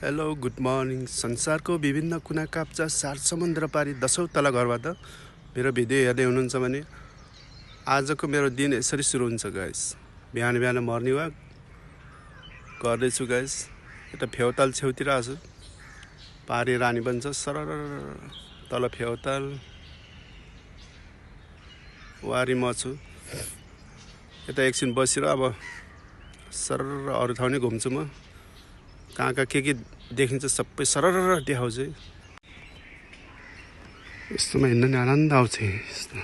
Hello good morning. संसारको विभिन्न कुना काप्चा सात समुद्र पारी 10औं तला घरबाट मेरो भिडियो हेर्दै हुनुहुन्छ भने आजको मेरो दिन यसरी सुरु हुन्छ गाइस। बिहान बिहान मर्निङ वाक गर्दैछु गाइस। यता फेउताल छेउतिर आछु, पारी रानी बन्छ सरर तल फेउताल वारी म छु। यता एकछिन बसेर अब सरर अरू ठाउँ नै घुम्छु म। कहाँ के देखिन्छ सबै सरर देखाउँछु। यस्तोमा हिँड्न नि आनन्द आउँछ। यस्तो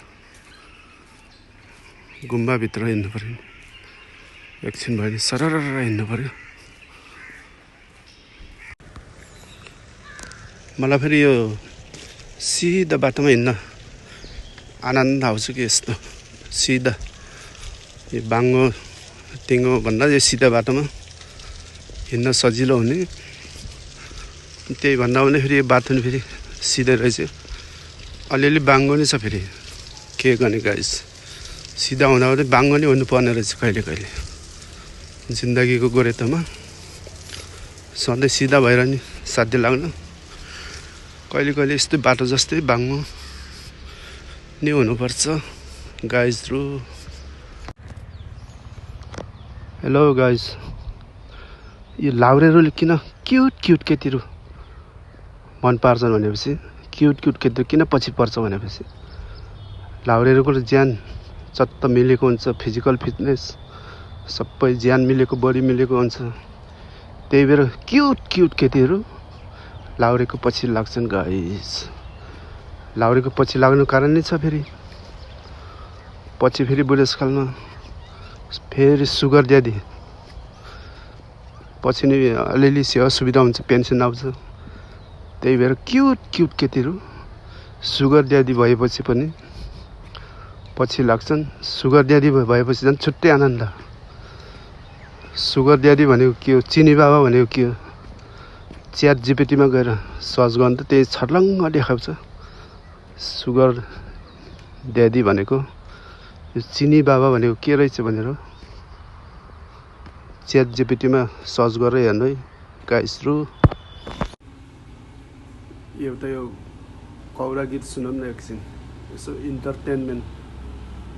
गुम्बाभित्र हिँड्नु पर्यो, एकछिन भयो नि सरर हिँड्नु पर्यो। मलाई फेरि यो सिधा बाटोमा हिँड्न आनन्द आउँछ कि यस्तो सिधा यो बाङ्गो टिङ्गो भन्दा यो सिधा बाटोमा हिँड्न सजिलो हुने। त्यही भन्दा पनि फेरि यो बाटो नि फेरि सिधै रहेछ, अलिअलि बाङ्गो नि छ। फेरि के गर्ने गाइस, सिधा हुँदा हुँदै बाङ्गो नि हुनुपर्ने रहेछ कहिले कहिले जिन्दगीको गोरेटोमा। सधैँ सिधा भएर नि साध्य लाग्न, कहिले कहिले यस्तो बाटो जस्तै बाङ्गो नि हुनुपर्छ गाइजहरु। हेलो गाइज, यो लाउरेहरूले किन क्युट केटीहरू मन पार्छन् भनेपछि, क्युट केटीहरू किन पछि पर्छ भनेपछि लाउरेहरूको ज्यान चत्त मिलेको हुन्छ, फिजिकल फिटनेस सबै ज्यान मिलेको, बडी मिलेको हुन्छ। त्यही भएर क्युट केटीहरू लाउरेको पछि लाग्छन् गाइस। लाउरेको पछि लाग्नु कारण नै छ फेरि पछि फेरि बुढेसकालमा फेरि सुगर ड्याडी पछि नै अलिअलि सेवा सुविधा हुन्छ, पेन्सन आउँछ। त्यही भएर क्युट केटीहरू सुगर ड्याडी भएपछि पनि पछि लाग्छन्। सुगर ड्याडी भएपछि झन् छुट्टै आनन्द। सुगर ड्याडी भनेको के हो, चिनी बाबा भनेको के हो, च्याट जिपिटीमा गएर सर्च गर्नु त त्यही छर्लङ्ग देखाउँछ। सुगर ड्याडी भनेको यो चिनी बाबा भनेको के रहेछ भनेर च्याट जिपिटीमा सर्च गरेर हेर्नु है गाइसहरु। एउटा यो कौरा गीत सुनौँ न एकछिन, यसो इन्टरटेनमेन्ट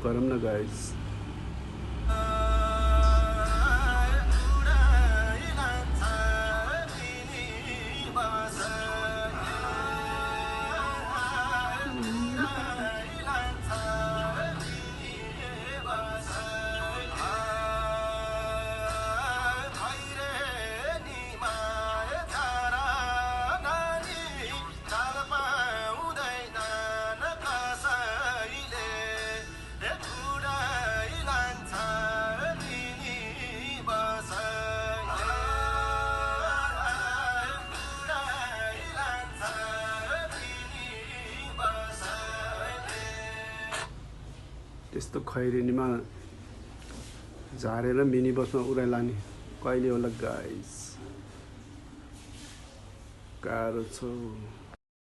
गरौँ न गाइस। त्यस्तो खैरेनीमा झारेर मिनी बसमा उडाइ लाने कहिले होला गाइस, गाह्रो छ।